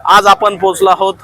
आज आपण पोहोचलो आहोत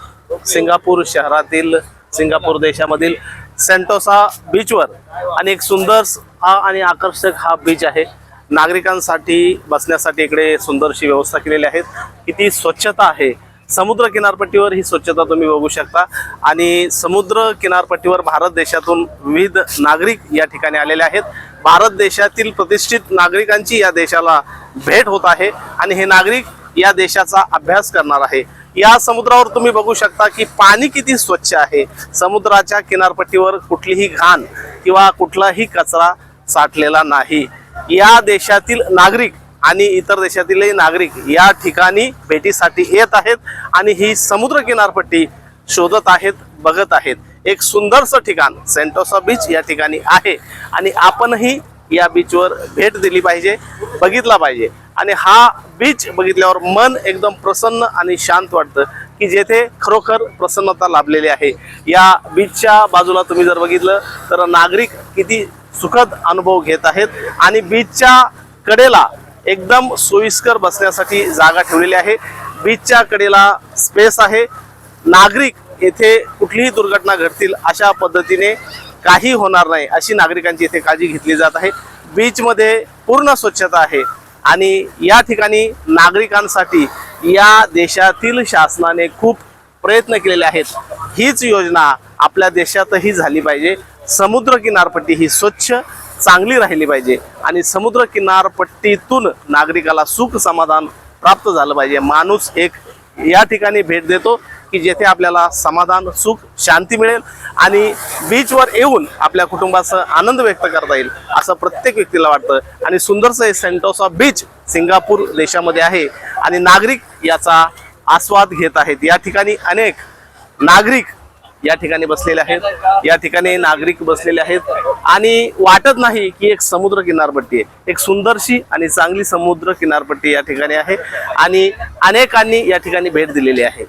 सिंगापूर शहरातील सिंगापूर देशामधील सेंटोसा बीचवर आणि एक सुंदर आणि आकर्षक हा बीच आहे। नागरिकांसाठी बसण्यासाठी इकडे सुंदरशी व्यवस्था केलेली आहे। किती स्वच्छता आहे। समुद्र किनारपट्टीवर ही स्वच्छता तुम्ही बघू शकता आणि समुद्र किनारपट्टीवर भारत देशातून विविध नागरिक या ठिकाणी आलेले आहेत। भारत देशातील प्रतिष्ठित नागरिकांची या देशाला भेट होत आहे आणि हे नागरिक या देशाचा अभ्यास करणार आहे। या समुद्रावर तुम्ही बघू शकता की पाणी किती स्वच्छ आहे। समुद्राच्या किनारपट्टीवर कुठलीही घाण किंवा कुठलाही कचरा साठलेला नाही। या देशातील नागरिक आणि इतर देशातीलही नागरिक या ठिकाणी भेटीसाठी येत आहेत आणि ही समुद्र किनारपट्टी शोधत आहेत, बघत आहेत। एक सुंदरसं ठिकाण सेंटोसा बीच या ठिकाणी आहे आणि आपणही या बीचवर भेट दिली पाहिजे, बघितला पाहिजे। आणि हा बीच बघितल्यावर मन एकदम प्रसन्न आणि शांत वाटतं की जेथे खरोखर प्रसन्नता लाभलेली आहे। या बीचच्या बाजूला तुम्ही जर बघितलं तर नागरिक किती सुखद अनुभव घेत आहेत आणि बीचच्या कडेला एकदम सोयीस्कर बसण्यासाठी जागा ठेवलेली आहे। बीचच्या कडेला स्पेस आहे। नागरिक येथे कुठलीही दुर्घटना घडतील अशा पद्धतीने काही होणार नाही अशी नागरिकांची इथे काळजी घेतली जात आहे। बीच मध्ये पूर्ण स्वच्छता आहे आणि या ठिकाणी नागरिकांसाठी या देशातील शासनाने खूप प्रयत्न केलेले आहेत। हीच योजना आपल्या देशातही झाली पाहिजे। समुद्र किनारपट्टी ही स्वच्छ चांगली राहिली पाहिजे आणि समुद्र किनारपट्टीतून नागरिकाला सुख समाधान प्राप्त झालं पाहिजे। माणूस एक या ठिकाणी भेट देतो की जेथे आपल्याला समाधान, सुख, शांती मिळेल आणि बीचवर येऊन आपल्या कुटुंबाचा आनंद व्यक्त करता येईल असं प्रत्येक व्यक्तीला वाटतं। आणि सुंदरसं हे सेंटोसा बीच सिंगापूर देशामध्ये आहे आणि नागरिक याचा आस्वाद घेत आहेत। या ठिकाणी अनेक नागरिक या ठिकाणी बसलेले आहेत। या ठिकाणी नागरिक बसलेले आहेत आणि वाटत नाही की एक समुद्र किनारपट्टी आहे। एक सुंदरशी आणि चांगली समुद्र किनारपट्टी या ठिकाणी आहे आणि अनेकांनी या ठिकाणी भेट दिलेली आहे।